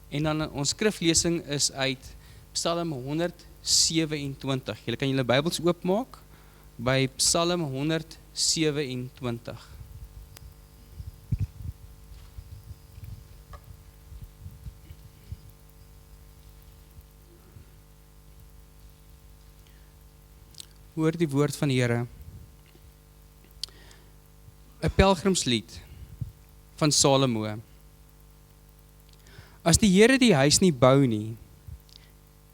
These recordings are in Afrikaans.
En dan ons skriflesing is uit Psalm 127. Julle kan julle Bybels oopmaak by Psalm 127. Hoor die woord van die Here. 'n pelgrimslied van Salomo. As die Here die huis nie bou nie,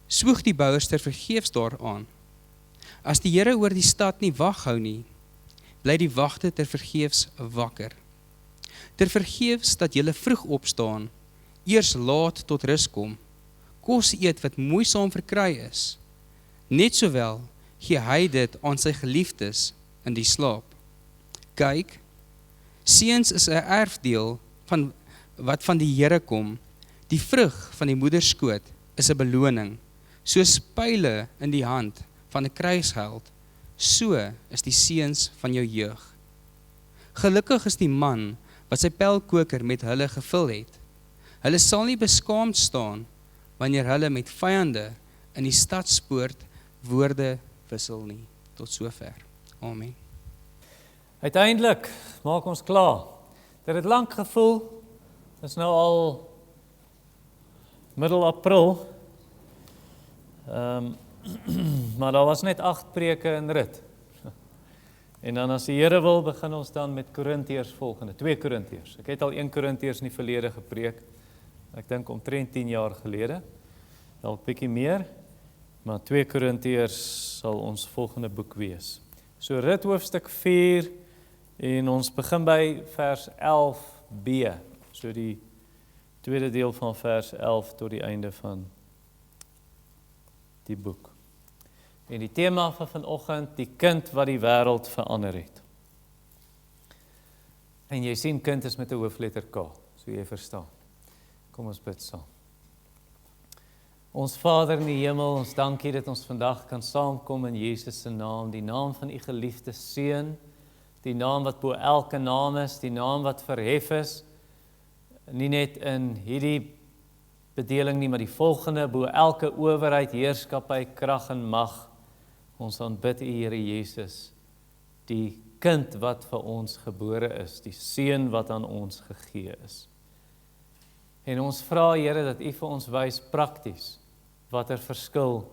swoeg die bouers tervergeefs daaraan. As die Here oor die stad nie wag hou nie, bly die wagte tervergeefs wakker. Tervergeefs dat julle vroeg opstaan, eers laat tot rus kom, kos eet wat moeisaam verkry is. Net sowel gee hy dit aan sy geliefdes in die slaap. Kyk, seuns is 'n erfdeel van wat van die Here kom. Die vrug van die moederskoot is 'n beloning. Soos pyle in die hand van 'n kruisheld, so is die seuns van jou jeug. Gelukkig is die man wat sy pylkoker met hulle gevul het. Hulle sal nie beskaamd staan wanneer hulle met vyande in die stadspoort woorde wissel nie. Tot sover. Amen. Uiteindelik maak ons klaar. Dit het lank gevoel, is nou al middel April, maar daar was net 8 preke in rit. En dan as die Here wil, begin ons dan met Korintiërs volgende, 2 Korintiërs. Ek het al 1 Korintiërs in die verlede gepreek, ek dink omtrent 10 jaar gelede, dalk bietjie meer, maar 2 Korintiërs sal ons volgende boek wees. So rit hoofstuk 4, en ons begin by vers 11b, so die tweede deel van vers 11 tot die einde van die boek. En die tema van vanoggend, die kind wat die wêreld verander het. En jy sien kind is met 'n hoofletter K, so jy verstaan. Kom ons bid saam. Ons Vader in die hemel, ons dankie dat ons vandag kan saamkom in Jesus se naam, die naam van u geliefde Seun, die naam wat bo elke naam is, die naam wat verhef is, nie net in hierdie bedeling nie, maar die volgende, bo elke owerheid, heerskappy, krag en mag. Ons aanbid u Here Jesus, die kind wat vir ons gebore is, die seun wat aan ons gegee is. En ons vra Here dat u vir ons wys prakties watter verskil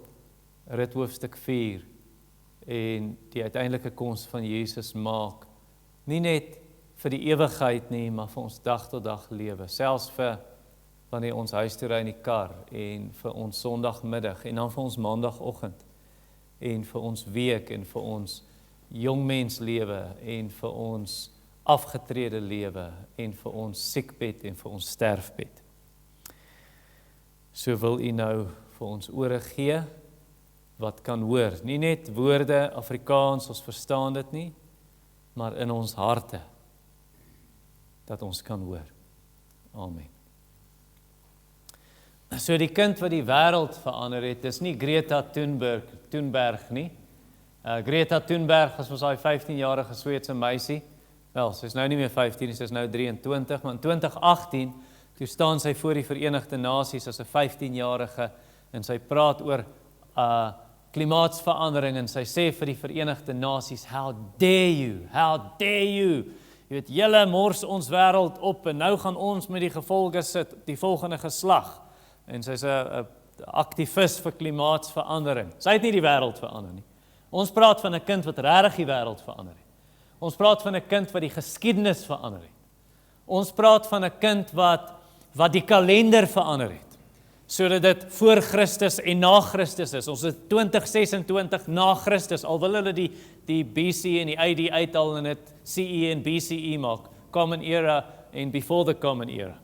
rit hoofstuk 4 en die uiteindelike koms van Jesus maak. Nie net vir die ewigheid nie, maar vir ons dag tot dag lewe, selfs vir wanneer ons huis toe ry in die kar en vir ons Sondagmiddag en dan vir ons Maandagoggend en vir ons week en vir ons jongmenslewe en vir ons afgetrede lewe en vir ons siekbed en vir ons sterfbed. So wil u nou vir ons ore gee wat kan hoor, nie net woorde Afrikaans, ons verstaan dit nie, maar in ons harte dat ons kan hoor. Amen. So die kind wat die wêreld verander het, is nie Greta Thunberg nie. Greta Thunberg was daai 15-jarige Sweedse meisie. Wel, sy is nou nie meer 15, sy is nou 23, maar in 2018, toe staan sy voor die Verenigde Nasies as 'n 15-jarige en sy praat oor klimaatsverandering en sy sê vir die Verenigde Nasies, how dare you, jy weet, julle mors ons wêreld op en nou gaan ons met die gevolge sit, die volgende geslag. En sy is 'n aktivis vir klimaatsverandering. Sy het nie die wêreld verander nie. Ons praat van 'n kind wat regtig die wêreld verander het. Ons praat van 'n kind wat die geskiedenis verander het. Ons praat van 'n kind wat die kalender verander het, sodat dit voor Christus en na Christus is. Ons het 2026 na Christus, al wil hulle die BC en die AD uithaal en dit CE en BCE maak, Common Era en Before the Common Era.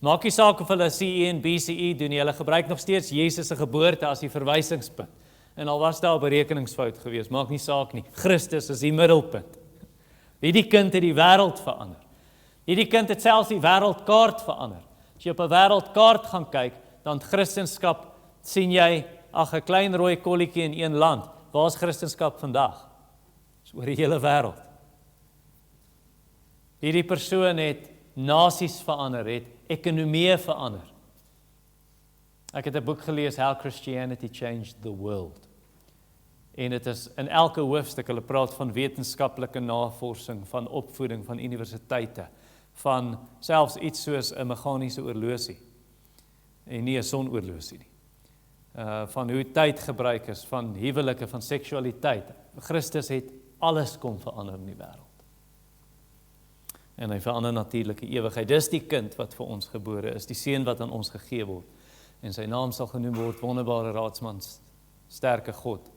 Maak nie saak of hulle CE en BCE doen nie, hulle gebruik nog steeds Jesus se geboorte as die verwysingspunt. En al was daar 'n berekeningsfout geweest, maak nie saak nie. Christus is die middelpunt. Hierdie kind het die wêreld verander. Hierdie kind het selfs die wêreldkaart verander. As jy op 'n wêreldkaart gaan kyk, dan Christendom sien jy, 'n klein rooi kolletjie in een land. Waar is Christendom vandag? Dis oor die hele wêreld. Hierdie persoon het nasies verander, het ekonomieë verander. Ek het 'n boek gelees, How Christianity Changed the World. En dit is in elke hoofstuk, hulle praat van wetenskaplike navorsing, van opvoeding, van universiteite, van selfs iets soos 'n meganiese oorlosie, en nie 'n sonoorlosie nie. Van hoe tyd gebruik is, van huwelike, van seksualiteit. Christus het alles kom verander in die wêreld. En hy verander natuurlike ewigheid. Dis die kind wat vir ons gebore is, die seun wat aan ons gegee word. En sy naam sal genoem word, wonderbare raadsman, sterke God,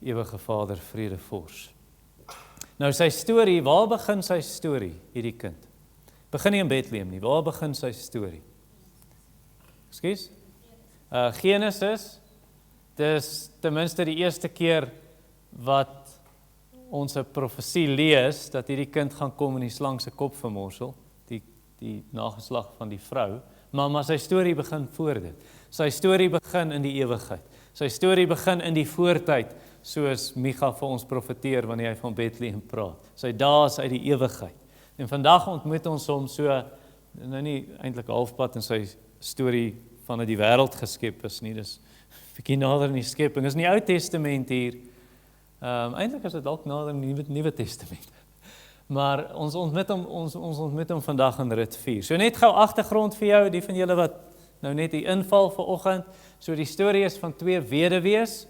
ewige Vader, vredevors. Nou sy storie, waar begin sy storie, hierdie kind? Begin nie in Bethlehem nie, waar begin sy storie? Ekskuus? Genesis, dis ten minste die eerste keer wat ons 'n profesie lees, dat hierdie kind gaan kom en die slang se kop vermorsel, die nageslag van die vrou, maar sy storie begin voor dit. Sy storie begin in die ewigheid. Sy storie begin in die voortyd, soos Micha vir ons profeteer wanneer hy van Bethlehem praat. Sy dae is uit die ewigheid. En vandag ontmoet ons hom so, nou nie eintlik halfpad in sy storie vanuit die wêreld geskep is nie, dis 'n bietjie nader in die skepping. Is in die Ou Testament hier. Eintlik is dit dalk nader in die Nuwe Testament. Maar ons ontmoet hom vandag in Rit 4. So net gou agtergrond vir jou, die van julle wat nou net die inval vanoggend. So die storie is van 2 weduwees.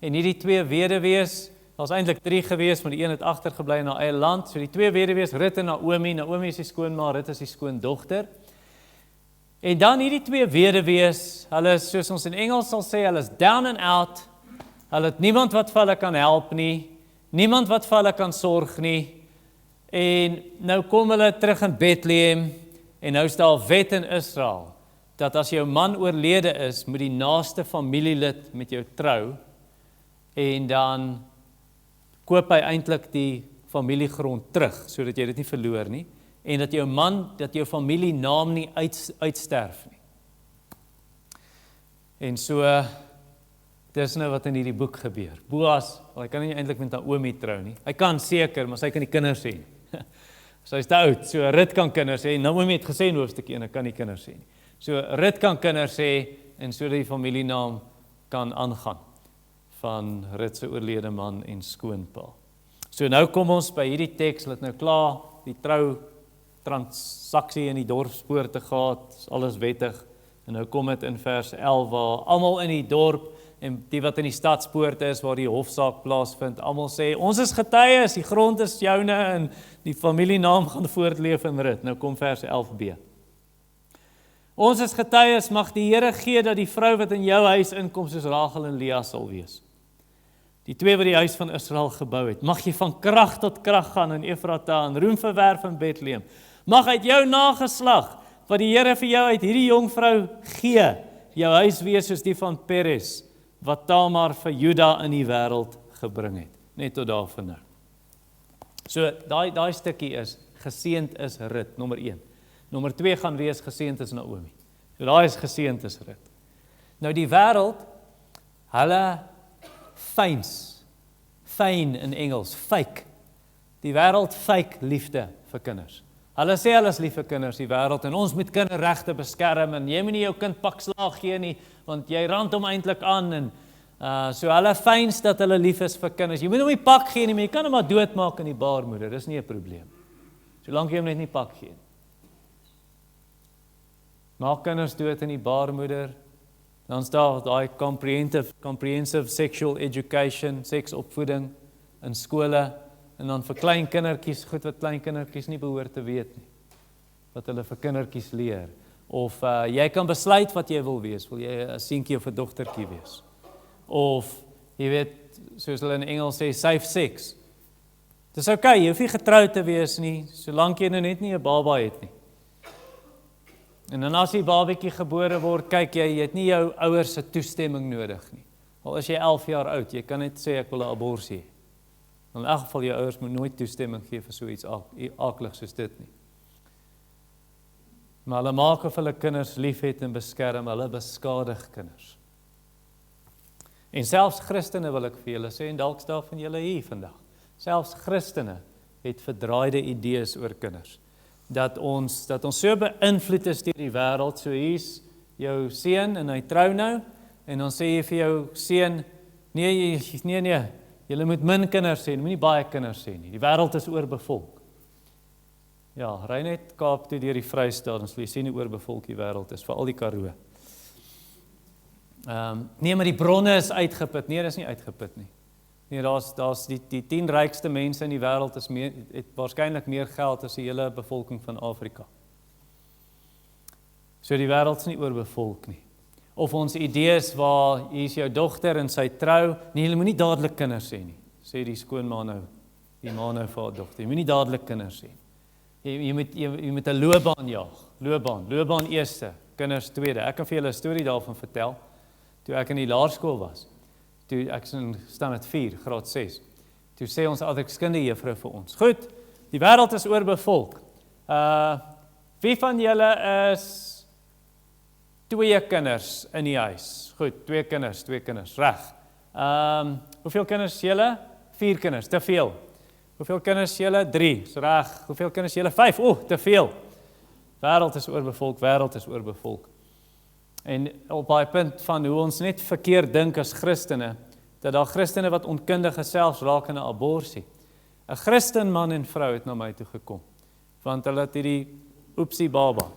En hierdie 2 weduwees, daar's eintlik 3 gewees, maar die een het agtergebly in haar eie land. So die 2 weduwees, Rut en Naomi. Naomi is die skoonma, Rut is die skoondogter. En dan hierdie 2 weduwees, hulle is, soos ons in Engels sal sê, hulle is down and out. Hulle het niemand wat vir hulle kan help nie, niemand wat vir hulle kan sorg nie. En nou kom hulle terug in Bethlehem, en nou is daar 'n wet in Israel, dat as jou man oorlede is, moet die naaste familielid met jou trou, en dan koop hy eintlik die familiegrond terug, sodat jy dit nie verloor nie, en dat jou familienaam nie uitsterf nie. En so, dis nou wat in hierdie boek gebeur. Boas, hy kan nie eintlik met Naomi trou nie. Hy kan seker, maar sy kan nie kinders hê nie. Sy is te oud, so Rut kan kinders hê. Naomi het gesê in hoofstuk 1, hy kan nie kinders hê nie. So Rut kan kinders hê, en so die familienaam kan aangaan van Rut se oorlede man en skoonpa. So nou kom ons by hierdie teks, laat nou klaar die trou transaksie in die dorpspoorte gehad, alles wettig, en nou kom dit in vers 11, waar almal in die dorp, en die wat in die stadspoorte is, waar die hofsaak plaasvind, almal sê, ons is getuies, die grond is joune, en die familienaam gaan voortleef in Rut. Nou kom vers 11b. Ons is getuies, mag die Here gee dat die vrou wat in jou huis inkom, soos Rachel en Lea sal wees. Die 2 wat die huis van Israel gebou het. Mag jy van krag tot krag gaan in Efrata, en roem verwerf in Bethlehem. Mag uit jou nageslag, wat die Here vir jou uit hierdie jong vrou gee, jou huis wees soos die van Peres, wat Tamar vir Juda in die wêreld gebring het. Net tot daar van nou. So, daai stukkie is, geseënd is Rut, nommer 1. Nommer 2 gaan wees, geseënd is Naomi. So daai is geseënd is Rut. Nou die wêreld, hulle feign in Engels, fake. Die wêreld fake liefde vir kinders. Hulle sê hulle is lief vir kinders, die wêreld, en ons moet kinderregte beskerm, en jy moet nie jou kind pak slaag gee nie, want jy rand hom eintlik aan, en so hulle feins dat hulle lief is vir kinders. Jy moet hom nie pak gee nie, maar jy kan hom maar doodmaak in die baarmoeder, dis nie 'n probleem. Solank jy hom net nie pak gee nie. Maak kinders dood in die baarmoeder, dan staan daai comprehensive sexual education, seksopvoeding in skole, en dan vir klein kindertjies, goed wat klein kindertjies nie behoort te weet nie, wat hulle vir kindertjies leer, of jy kan besluit wat jy wil wees, wil jy 'n seentjie of 'n dogtertjie wees, of jy weet, soos hulle in Engels sê, safe sex. Dis okay, jy hoef nie getroud te wees nie, solank jy nou net nie 'n baba het nie. En dan as die babatjie gebore word, kyk jy het nie jou ouers se toestemming nodig nie. Al is jy 11 jaar oud, jy kan net sê ek wil 'n abortus hê. In elk geval jou ouers moet nooit toestemming gee vir so iets akelig soos dit nie. Maar hulle maak of hulle kinders liefhet en beskerm, hulle beskadig kinders. En selfs Christene wil ek vir julle sê, en dalk staan van julle hier vandag. Selfs Christene het verdraaide idees oor kinders. Dat ons so beïnvloed is deur die wêreld, so hier's jou seun en hy trou nou, en dan sê jy vir jou seun, nee, julle moet min kinders hê, moenie baie kinders hê nie, die wêreld is oorbevolk. Ja, ry net Kaap toe deur die Vrystaat, dan sal jy sien hoe oorbevolk die wêreld is, veral die Karoo. Nee, maar die bronne is uitgeput. Nee, dis nie uitgeput nie. Nee, daar's die 10 rykste mense in die wêreld het waarskynlik meer geld as die hele bevolking van Afrika. So die wêreld is nie oorbevolk nie. Of ons idees waar hier is jou dogter en sy trou, nee, jy moenie dadelik kinders hê nie, sê die skoonma nou, die ma nou vir haar dogter, jy moenie dadelik kinders hê. Jy moet 'n loopbaan jaag, loopbaan eerste, kinders tweede. Ek kan vir julle 'n storie daarvan vertel. Toe ek in die laerskool was, toe ek in standaard 4, graad 6, toe sê ons aardrykskundige juffrou vir ons, goed, die wêreld is oorbevolk. Wie van julle is 2 kinders in die huis? Goed, 2 kinders, reg. Hoeveel kinders julle? 4 kinders, te veel. Hoeveel kinders julle? 3, is reg. Hoeveel kinders julle? 5, te veel. Wêreld is oorbevolk. En op daai punt van hoe ons net verkeerd dink as Christene, dat daar Christene wat onkundig selfs raak in 'n aborsie. 'n Christen man en vrou het na my toe gekom, want hulle het hierdie oepsie baba.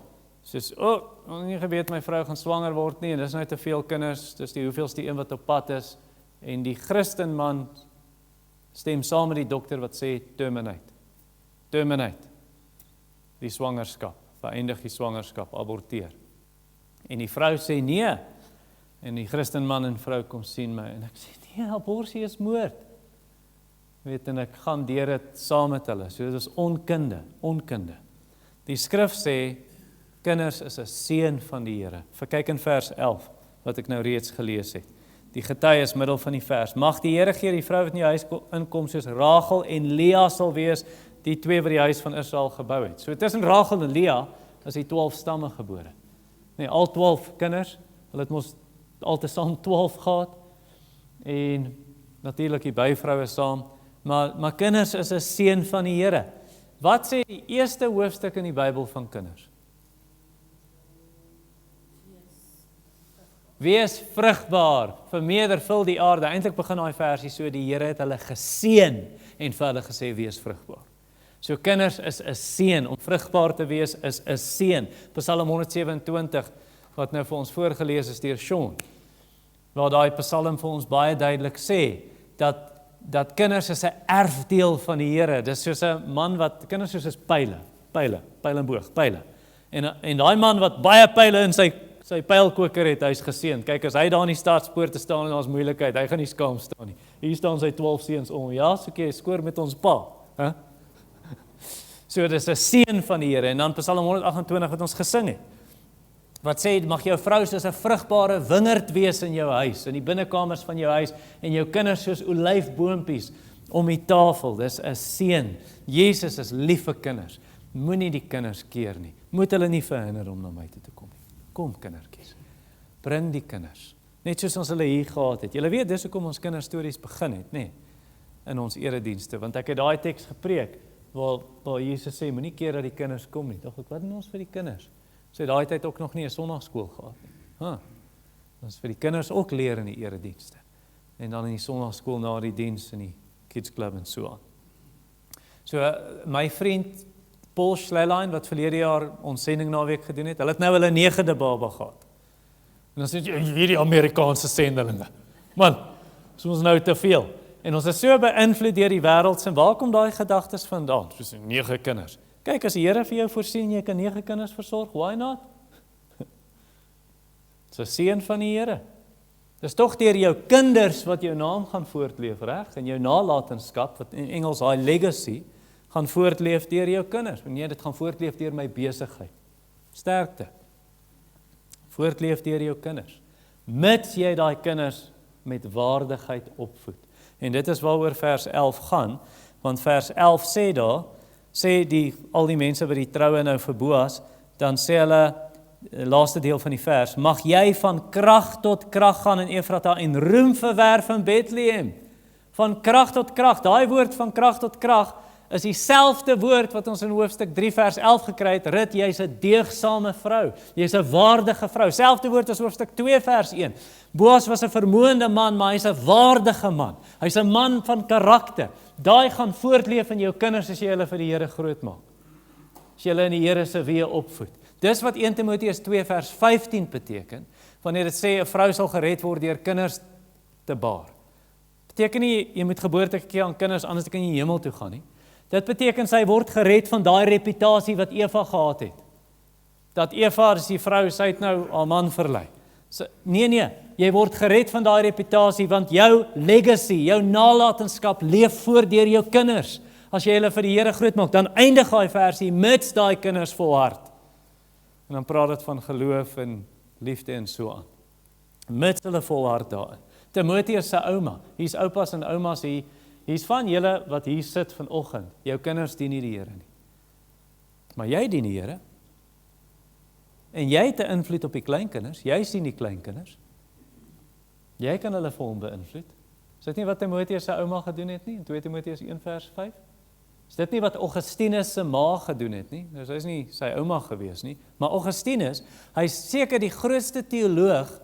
Soos, nie geweet my vrou gaan swanger word nie, en dis nou te veel kinders, dis die hoeveelste een wat op pad is, en die Christen man stem saam met die dokter wat sê, terminate die swangerskap, beëindig die swangerskap, aborteer. En die vrou sê nee, en die Christen man en vrou kom sien my, en ek sê, nee, aborsie is moord. Weet, en ek gaan deur dit saam met hulle, so dit is onkunde. Die skrif sê, kinders is 'n seën van die Here. Kyk in vers 11, wat ek nou reeds gelees het. Die getuie is middel van die vers. Mag die Here gee die vrou wat in jou huis inkom, soos Rachel en Lea sal wees, die 2 wat die huis van Israel gebou het. So tussen Rachel en Lea is die 12 stamme gebore. Nee, al 12 kinders, hulle het mos altesaam 12 gehad, en natuurlik die byvroue saam, maar kinders is 'n seën van die Here. Wat sê die eerste hoofstuk in die Bybel van kinders? Wees vrugbaar, vermeerder, vul die aarde. Eintlik begin daai versie so, die Here het hulle geseën en vir hulle gesê, wees vrugbaar. So kinders is 'n seën, om vrugbaar te wees is 'n seën. Psalm 127, wat nou vir ons voorgelees is deur Sean, waar daai Psalm vir ons baie duidelik sê, dat kinders is 'n erfdeel van die Here. Dis soos 'n man wat, kinders soos pyle en boog. En daai man wat baie pyle in sy pylkoker het, hy's geseënd. Kyk, as hy daar in die stadspoorte staan en daar's moeilikheid, hy gaan nie skaam staan nie. Hier staan sy 12 seuns om. Ja, so hy skoor met ons pa, hè? So dis 'n seën van die Here. En dan Psalm 128 wat ons gesing het, wat sê, mag jou vrou soos 'n vrugbare wingerd wees in jou huis, in die binnekamers van jou huis, en jou kinders soos olyfboompies om die tafel. Dis 'n seën. Jesus is lief vir kinders. Moenie die kinders keer nie. Moet hulle nie verhinder om na my toe te kom nie. Kom kindertjies, bring die kinders. Net soos ons hulle hier gehad het. Julle weet, dis hoekom ons kinderstories begin het, nê? In ons eredienste, want ek het daai teks gepreek, waar Jesus sê, moenie keer dat die kinders kom nie. Dink ek, wat doen ons vir die kinders? So daai tyd ook nog nie 'n sonnaarskool gehad nie. Ons vir die kinders ook leer in die eredienste. En dan in die sonnaarskool na die diens in die kids club en so aan. So my vriend Paul Schleline, wat verlede jaar ons sending naweek gedoen het, hulle het nou hulle 9de baba gehad. En dan sê jy, hierdie Amerikaanse sendelinge. Man, soms nou te veel. En ons is so beïnvloed deur die wêreld, en waar kom daai gedagtes vandaan? Soos 9 kinders. Kyk, as die Here vir jou voorsien, jy kan 9 kinders versorg, why not? Dis 'n seën van die Here. Dis tog deur jou kinders wat jou naam gaan voortleef, reg? En jou nalatenskap, wat in Engels daai legacy, gaan voortleef deur jou kinders. Nee, dit gaan voortleef deur my besigheid. Sterkte. Voortleef deur jou kinders. Mits jy daai kinders met waardigheid opvoed. En dit is waaroor vers 11 gaan, want vers 11 sê daar, al die mense by die troue nou vir Boas, dan sê hulle, laaste deel van die vers, mag jy van krag tot krag gaan in Efrata en roem verwerf in Bethlehem. Van krag tot krag, daai woord van krag tot krag is dieselfde woord wat ons in hoofstuk 3 vers 11 gekry het, Rut, jy's 'n deegsame vrou, jy's 'n waardige vrou, selfde woord as hoofstuk 2 vers 1. Boas was 'n vermoënde man, maar hy's 'n waardige man, hy's 'n man van karakter, daai gaan voortleef in jou kinders as jy hulle vir die Here groot maak, as jy hulle in die Here se weë opvoed. Dis wat 1 Timoteus 2 vers 15 beteken, wanneer dit sê 'n vrou sal gered word deur kinders te baar. Beteken nie, jy moet geboorte gee aan kinders, anders kan jy hemel toe gaan nie. Dit beteken sy word gered van daai reputasie wat Eva gehad het. Dat Eva, as die vrou, sy het nou haar man verlei. Nee, jy word gered van daai reputasie, want jou legacy, jou nalatenskap leef voort deur jou kinders. As jy hulle vir die Here groot maak, dan eindig daai versie, mits daai kinders volhard. En dan praat dit van geloof en liefde en so aan. Mits hulle volhard daarin. Timoteus se ouma, hier's oupas en oumas hier, hier's van julle wat hier sit vanoggend, jou kinders dien nie die Here nie. Maar jy dien die Here. En jy het 'n invloed op die kleinkinders, jy sien die kleinkinders. Jy kan hulle vir hom beïnvloed. Is dit nie wat Timoteus se ouma gedoen het nie, in 2 Timoteus 1 vers 5? Is dit nie wat Augustinus se ma gedoen het nie? Dus hy is nie sy ouma gewees nie, maar Augustinus, hy is seker die grootste teoloog,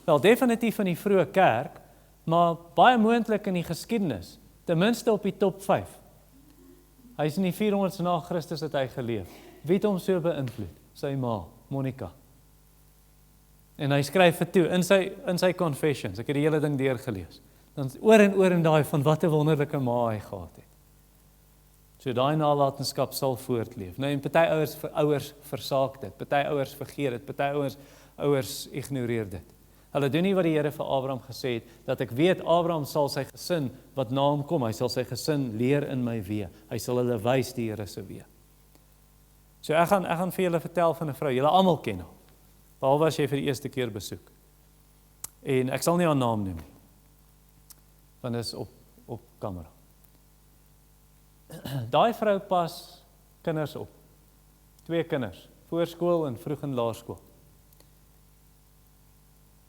wel definitief in die vroeë kerk, maar baie moontlik in die geskiedenis, ten minste op die top 5. Hy is in die 400 na Christus het hy geleef. Wie het hom so beïnvloed? Sy ma, Monica. En hy skryf dit toe in sy confessions. Ek het die hele ding deurgelees. Dan oor en daai van wat 'n wonderlike ma hy gehad het. So daai nalatenskap sal voortleef. Nou en party ouers versaak dit, party ouers vergeet dit, party ouers ignoreer dit. Hulle doen nie wat die Here vir Abraham gesê het, dat ek weet Abraham sal sy gesin wat na hom kom, hy sal sy gesin leer in my weë. Hy sal hulle wys die Here se weë. So ek gaan vir julle vertel van 'n vrou, julle almal ken haar. Behalwe as jy vir die eerste keer besoek. En ek sal nie haar naam noem nie. Want dit is op kamera. Daai vrou pas kinders op. 2 kinders, voorskool en vroeg in laerskool.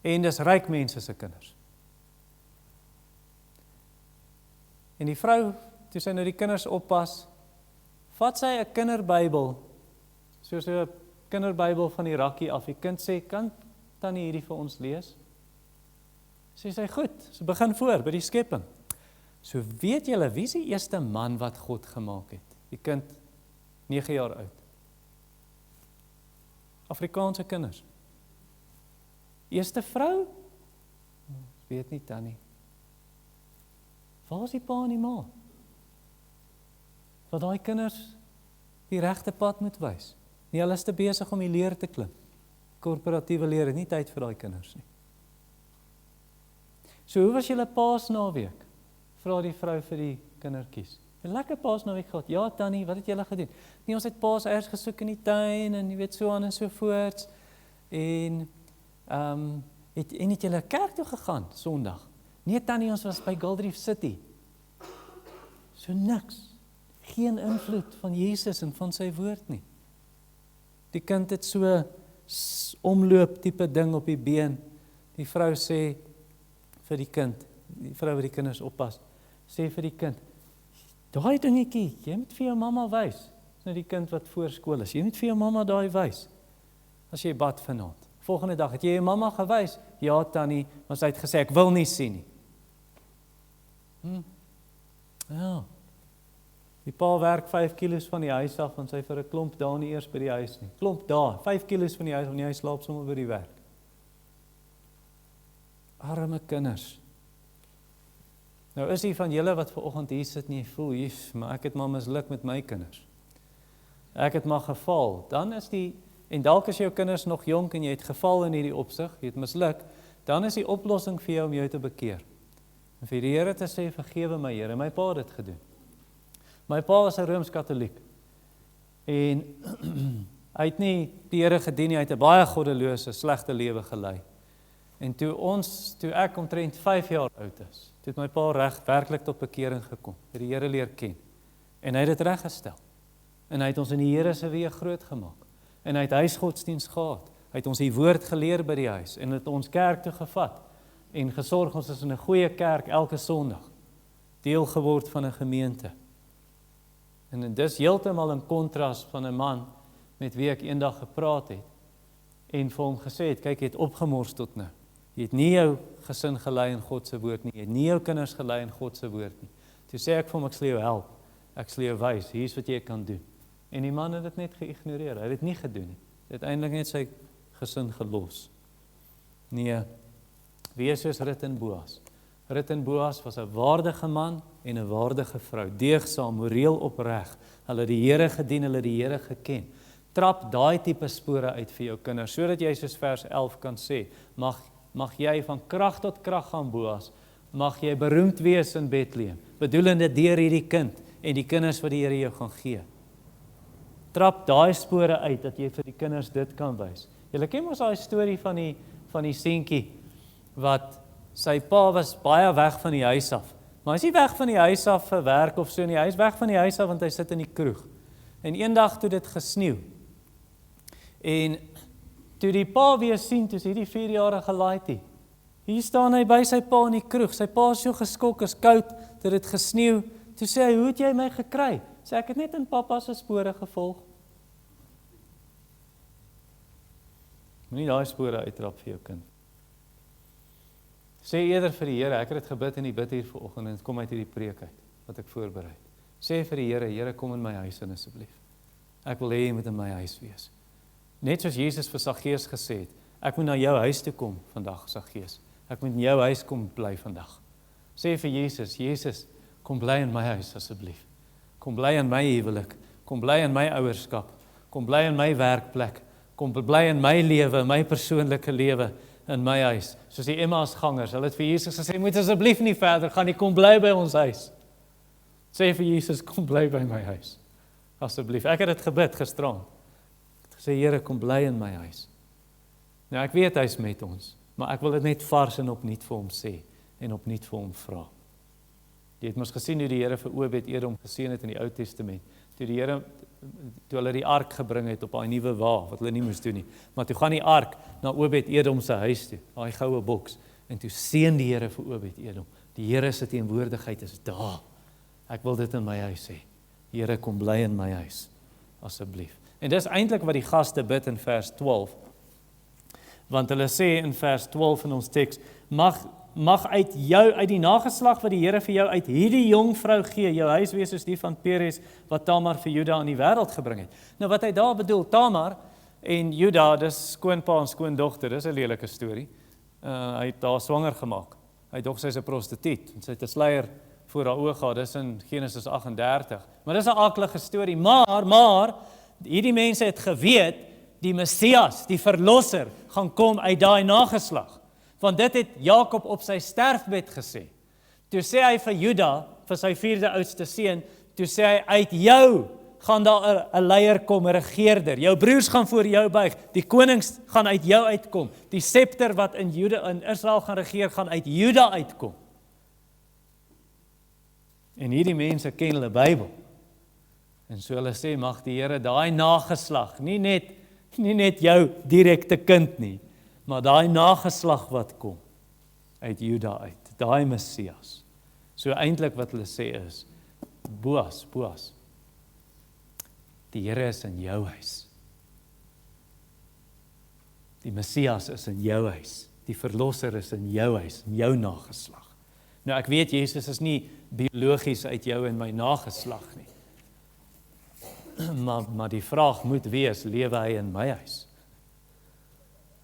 En dis ryk mense se kinders. En die vrou, toe sy nou die kinders oppas, vat sy 'n kinderbybel, soos 'n kinderbybel van die rakkie af. Die kind sê, kan tannie hierdie vir ons lees? Sê sy, goed, sy begin voor by die skepping. So weet julle, wie is die eerste man wat God gemaak het? Die kind, 9 jaar oud. Afrikaanse kinders. Eerste vrou? Weet nie tannie. Waar is die pa en die ma? Wat daai kinders die regte pad moet wys. Nie, hulle is te besig om die leer te klim. Korporatiewe leer het nie tyd vir daai kinders nie. So hoe was julle Paasnaweek? Vra die vrou vir die kindertjies. 'n Lekker Paasnaweek gehad. Ja tannie, wat het julle gedoen? Nee, ons het paaseiers gesoek in die tuin en jy weet so aan en so voorts. En het julle kerk toe gegaan Sondag? Nee tannie, ons was by Goldreef City. So niks. Geen invloed van Jesus en van sy woord nie. Die kind het so omloop tipe ding op die been. Die vrou sê vir die kind, die vrou wat die kinders oppas, sê vir die kind, daai dingetjie, jy moet vir jou mamma wys. Dis nou die kind wat voor skool is. Jy moet vir jou mamma daai wys. As jy bad vanaand. Volgende dag, het jy jou mamma gewys? Ja tannie, maar sy het gesê, ek wil nie sien nie. Ja. Die pa werk 5 kilos van die huis af, want sy vir 'n klomp daar nie eers by die huis nie. Klomp daar, 5 kilos van die huis, want hy slaap sommer by die werk. Arme kinders. Nou is die van julle wat vanoggend hier sit en jy voel, maar ek het maar misluk met my kinders. Ek het maar geval. Dan is en dalk is jou kinders nog jonk en jy het geval in hierdie opsig, jy het misluk, dan is die oplossing vir jou om jou te bekeer. En vir die Here te sê, vergewe my Here, my pa het dit gedoen. My pa was 'n Rooms-Katoliek. En hy het nie die Here gedien nie, hy het 'n baie goddelose, slegte lewe gelei. En toe ek omtrent 5 jaar oud is, toe het my pa werklik tot bekering gekom, het die Here leer ken. En hy het dit reggestel. En hy het ons in die Here se weë groot gemaak. En hy het huisgodsdiens gehad. Hy het ons die woord geleer by die huis en het ons kerk toe gevat en gesorg ons is in 'n goeie kerk elke Sondag, deel geword van 'n gemeente. En dis heeltemal in kontras van 'n man met wie ek eendag gepraat het en vir hom gesê het, kyk, jy het opgemors tot nou. Jy het nie jou gesin gelei in God se woord nie, jy het nie jou kinders gelei in God se woord nie. Toe sê ek vir hom, ek sal jou help, ek sal jou wys, hier is wat jy kan doen. En die man het dit net geïgnoreer, hy het dit nie gedoen nie. Hy het uiteindelik net sy gesin gelos. Nee, wees soos Rut en Boas. Rut en Boas was 'n waardige man en 'n waardige vrou, deugsaam, moreel opreg. Hulle het die Here gedien, hulle het die Here geken. Trap daai tipe spore uit vir jou kinders, sodat jy soos vers 11 kan sê, mag jy van krag tot krag gaan, Boas, mag jy beroemd wees in Bethlehem, bedoelende deur hierdie kind en die kinders wat die Here jou gaan gee. Trap daai spore uit, dat jy vir die kinders dit kan wys. Julle ken mos daai storie van die seentjie, wat sy pa was baie weg van die huis af, maar hy is nie weg van die huis af vir werk of so nie, hy is weg van die huis af want hy sit in die kroeg. En eendag toe dit gesneeu, en toe die pa weer sien, toe sê die 4-jarige laaitjie, hier staan hy by sy pa in die kroeg, sy pa is so geskok, is koud, dat het gesneeu, toe sê hy, hoe het jy my gekry? Sê ek het net in pappa se spore gevolg. Moenie daai spore uittrap vir jou kind. Sê eerder vir die Here, ek het dit gebid in die bid hier vanoggend en dit kom uit hierdie preek uit, wat ek voorberei. Sê vir die Here, Here, kom in my huis in asseblief. Ek wil hê jy moet in my huis wees. Net soos Jesus vir Saggeus gesê het, ek moet na jou huis toe kom vandag, Saggeus. Ek moet in jou huis kom bly vandag. Sê vir Jesus, Jesus, kom bly in my huis asseblief. Kom bly in my huwelik, kom bly in my ouerskap, kom bly in my werkplek, kom bly in my lewe, my persoonlike lewe, in my huis. Soos die Emmausgangers, hulle het vir Jesus gesê, moet asseblief nie verder gaan nie, kom bly by ons huis. Sê vir Jesus, kom bly by my huis, asseblief. Ek het dit gebid gisteraan. Ek het gesê, Here, kom bly in my huis. Nou ek weet hy is met ons, maar ek wil dit net vars en opnuut vir hom sê, en opnuut vir hom vra. Jy het mos gesien hoe die Here vir Obed-Edom geseën het in die Ou Testament. Toe hulle die ark gebring het op daai nuwe wa, wat hulle nie moes doen nie. Maar toe gaan die ark na Obed-Edom se huis toe, daai goue boks, en toe seën die Here vir Obed-Edom. Die Here se teenwoordigheid is daar. Ek wil dit in my huis hê. Here, kom bly in my huis, asseblief. En dis eintlik wat die gaste bid in vers 12. Want hulle sê in vers 12 in ons teks, mag uit die nageslag wat die Here vir jou uit hierdie jong vrou gee, jou huis wees soos die van Peres, wat Tamar vir Juda in die wêreld gebring het. Nou wat hy daar bedoel, Tamar en Juda, dis skoonpa en skoondogter, dis 'n lelike storie. Hy het haar swanger gemaak. Hy dog sy's 'n prostituut, en sy het 'n sluier voor haar oë gehad, dis in Genesis 38. Maar dis 'n aaklige storie, maar, hierdie mense het geweet, die Messias, die verlosser, gaan kom uit daai nageslag. Want dit het Jakob op sy sterfbed gesê. Toe sê hy vir Juda, vir sy 4de oudste seun, toe sê hy, uit jou gaan daar 'n leier kom, 'n regeerder. Jou broers gaan voor jou buig, die konings gaan uit jou uitkom. Die scepter wat in Israel gaan regeer, gaan uit Juda uitkom. En hierdie mense ken hulle Bybel. En so hulle sê, mag die Here daai nageslag, nie net jou direkte kind nie, maar daai nageslag wat kom uit Juda uit, daai Messias. So eintlik wat hulle sê is, Boas, die Here is in jou huis. Die Messias is in jou huis. Die verlosser is in jou huis, in jou nageslag. Nou ek weet Jesus is nie biologies uit jou en my nageslag nie. Maar die vraag moet wees, lewe hy in my huis?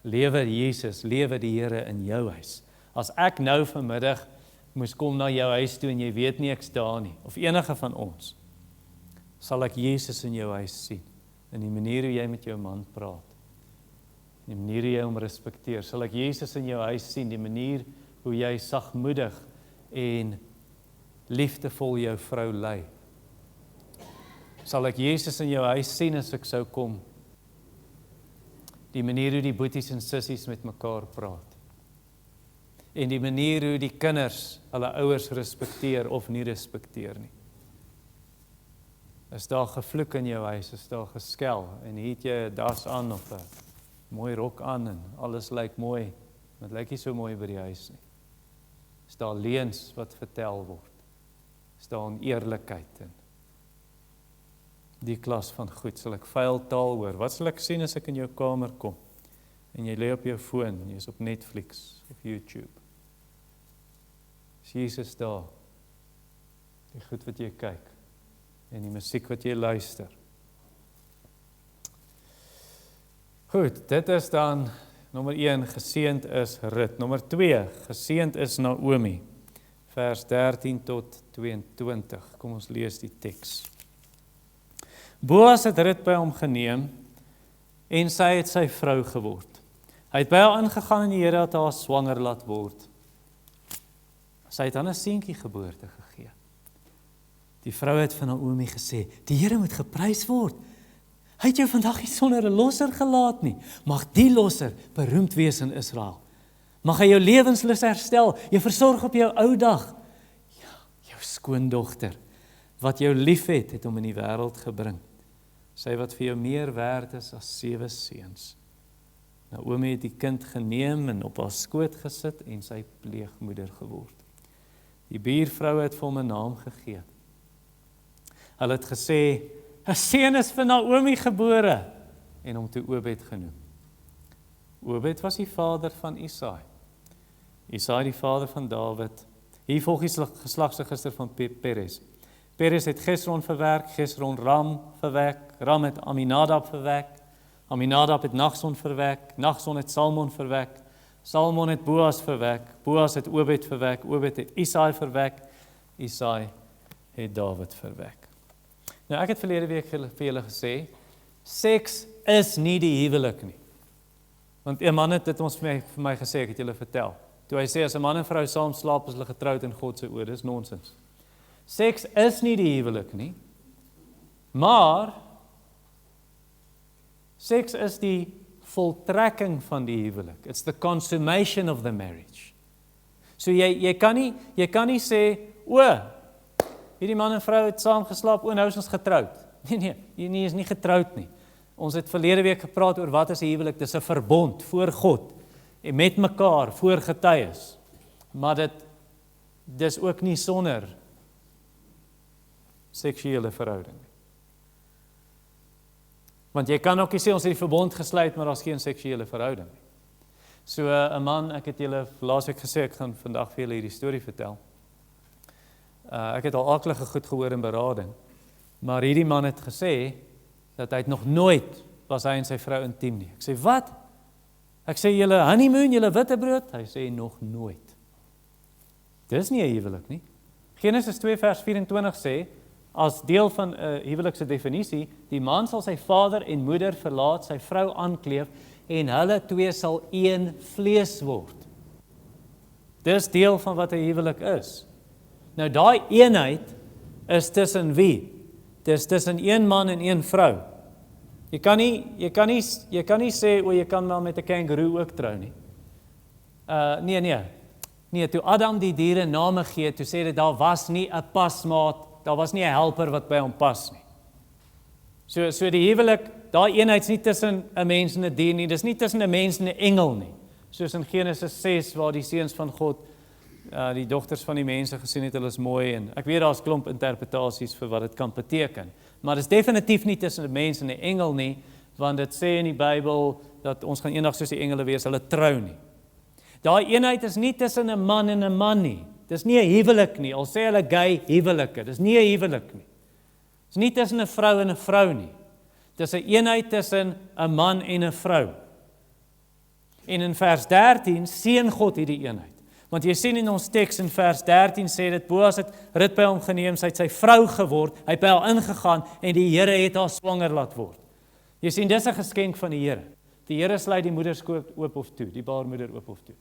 Lewe Jesus, lewe die Here in jou huis? As ek nou vanmiddag moes kom na jou huis toe en jy weet nie ek's daar nie, of enige van ons, sal ek Jesus in jou huis sien, in die manier hoe jy met jou man praat, die manier hoe jy hom respekteer, sal ek Jesus in jou huis sien, die manier hoe jy sagmoedig en liefdevol jou vrou lei. Sal ek Jesus in jou huis sien as ek sou kom, die manier hoe die boeties en sissies met mekaar praat, en die manier hoe die kinders hulle ouers respekteer of nie respekteer nie. Is daar gevloek in jou huis, is daar geskel, en hier het jy 'n das aan of 'n mooi rok aan, en alles lyk mooi, maar dit lyk nie so mooi by die huis nie. Is daar leuns wat vertel word, is daar oneerlikheid, en die klas van goed, sal ek vuil taal hoor? Wat sal ek sien as ek in jou kamer kom? En jy lê op jou foon, jy is op Netflix of YouTube. Is Jesus daar? Die goed wat jy kyk, en die musiek wat jy luister. Goed, dit is dan nommer 1, geseënd is Rut. Nommer 2, geseënd is Naomi. Vers 13 tot 22. Kom ons lees die teks. Boas het Rut by hom geneem, en sy het sy vrou geword. Hy het by haar ingegaan en die Here het haar swanger laat word. Sy het aan 'n seentjie geboorte gegee. Die vrou het van Naomi gesê, die Here moet geprys word. Hy het jou vandag nie sonder 'n losser gelaat nie. Mag die losser beroemd wees in Israel. Mag hy jou lewenslus herstel, jou versorg op jou ou dag. Ja, jou skoondogter, wat jou liefhet, het hom in die wêreld gebring. Sy wat vir jou meer werd is as 7 seuns. Naomi het die kind geneem en op haar skoot gesit en sy pleegmoeder geword. Die buurvrou het vir hom 'n naam gegee. Hulle het gesê, 'n seun is vir Naomi gebore, en hom toe Obed genoem. Obed was die vader van Isaai. Isaai die vader van Dawid. Hier volg die geslagsregister van Peres. Peres het Gesron verwerk, Gesron Ram verwerk, Ram het Aminadab verwerk, Aminadab het Nachson verwerk, Nachson het Salmon verwerk, Salmon het Boas verwerk, Boas het Obed verwerk, Obed het Isaai verwerk, Isaai het Dawid verwerk. Nou ek het verlede week vir julle gesê, seks is nie die huwelik nie. Want 'n man het dit ons vir my gesê, ek het julle vertel. Toe hy sê, as 'n man en vrou saam slaap, is hulle getroud in God se oë, dis nonsens. Seks is nie die huwelik nie, maar seks is die voltrekking van die huwelik. It's the consummation of the marriage. So jy kan nie sê, hierdie man en vrou het saam geslaap, nou is ons getroud. Nee, jy is nie getroud nie. Ons het verlede week gepraat oor wat is 'n huwelik, dis 'n verbond voor God, en met mekaar, voor getuies. Maar dis ook nie sonder seksuele verhouding. Want jy kan ook nie sê, ons het die verbond gesluit, maar daar's geen seksuele verhouding. So 'n man, ek het julle laasweek gesê, ek gaan vandag vir julle hierdie storie vertel. Ek het al aaklige goed gehoor in berading, maar hierdie man het gesê, dat hy nog nooit was hy en sy vrou intiem nie. Ek sê, wat? Ek sê, julle honeymoon, julle witbrood? Hy sê, nog nooit. Dis nie 'n huwelik nie. Genesis 2 vers 24 sê, as deel van 'n huwelikse definisie, die man sal sy vader en moeder verlaat, sy vrou aankleef, en hulle twee sal een vlees word. Dis deel van wat 'n huwelik is. Nou daai eenheid is tussen wie? Dis tussen een man en een vrou. Jy kan nie sê, jy kan maar met 'n kangaroo ook trou nie. Nee, toe Adam die diere name gee, toe sê dit, daar was nie 'n pasmaat, daar was nie 'n helper wat by hom pas nie. So die huwelik, daai eenheid's nie tussen 'n mens en 'n dier nie, dis nie tussen 'n mens en 'n engel nie. Soos in Genesis 6, waar die seuns van God die dogters van die mense gesien het, hulle is mooi, en ek weet daar's klomp interpretasies vir wat dit kan beteken, maar dit is definitief nie tussen 'n mens en 'n engel nie, want dit sê in die Bybel, dat ons gaan eendag soos die engele wees, hulle trou nie. Daai eenheid is nie tussen 'n man en 'n man nie, dis nie 'n huwelik nie, al sê hulle gay huwelike, dis nie 'n huwelik nie. Dis nie tussen 'n vrou en 'n vrou nie, dis 'n eenheid tussen 'n man en 'n vrou. En in vers 13 seën God hierdie eenheid. Want jy sien in ons teks in vers 13 sê dit, Boas het Rut by hom geneem, sy het sy vrou geword, hy het by haar ingegaan, en die Here het haar swanger laat word. Jy sien, dis 'n geskenk van die Here. Die Here sluit die moederskoot oop of toe, die baarmoeder oop of toe.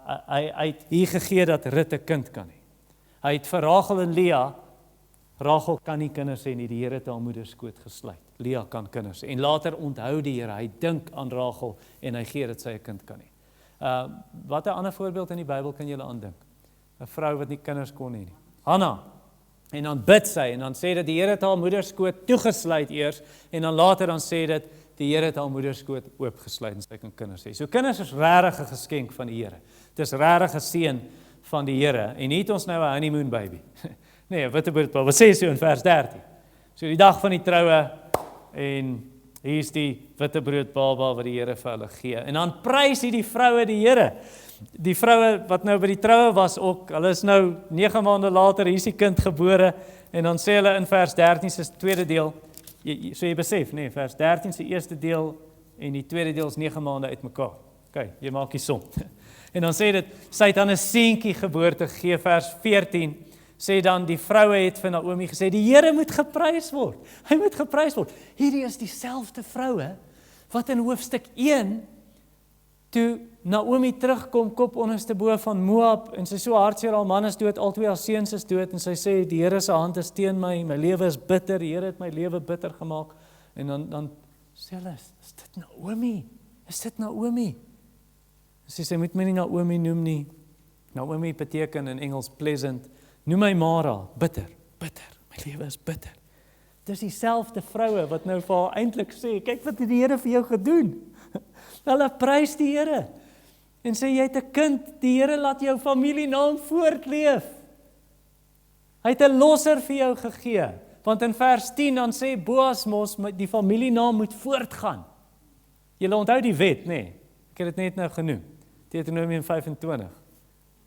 Hy het hier gegee dat Rut 'n kind kan hê. Hy het vir Rachel en Lea, Rachel kan nie kinders hê nie, die Here het haar moederskoot gesluit. Lea kan kinders hê. En later onthou die Here, hy dink aan Rachel en hy gee dat sy 'n kind kan hê. Wat 'n ander voorbeeld in die Bybel kan julle aandink? 'n Vrou wat nie kinders kon hê nie. Hanna. En dan bid sy en dan sê dit die Here het haar moederskoot toegesluit eers en dan later dan sê dit die Here het haar moederskoot oopgesluit en sy kan kinders hê. So kinders is regtig 'n geskenk van die Here. Dit is regtig 'n seën van die Here. En hier het ons nou 'n honeymoon baby. Nee, wat bedoel wat sê sy in vers 13? So die dag van die troue, en hier is die witbroodbaba wat die Here vir hulle gee. En dan prys die vroue die Here. Die vroue wat nou by die troue was ook, hulle is nou 9 maande later, hier is die kind gebore, en dan sê hulle in vers 13 se tweede deel, so jy besef, nee, vers 13 se eerste deel, en die tweede deel is 9 maande uitmekaar. OK, jy maak die som. En dan sê dit, sy het aan 'n seentjie geboorte gegee, vers 14, sê dan, die vroue het vir Naomi gesê, die Here moet geprys word, hy moet geprys word. Hierdie is dieselfde vroue, wat in hoofstuk 1, toe Naomi terugkom, kop onderste bo van Moab, en sy so hartseer, haar man is dood, al 2 haar seuns is dood, en sy sê, die Here se hand is teen my lewe is bitter, die Here het my lewe bitter gemaak, en dan sê hulle, is dit Naomi? Is dit Naomi? Sy moet my nie Naomi noem nie. Naomi beteken in Engels pleasant. Noem my Mara, bitter, my lewe is bitter. Dis dieselfde vroue wat nou vir haar eintlik sê, kyk wat het die Here vir jou gedoen. Hulle prys die Here en sê jy het 'n kind, die Here laat jou familienaam voortleef. Hy het 'n losser vir jou gegee, want in vers 10 dan sê Boas mos die familienaam moet voortgaan. Julle onthou die wet, nê? Ek het dit net nou genoem. Deuteronomium 25.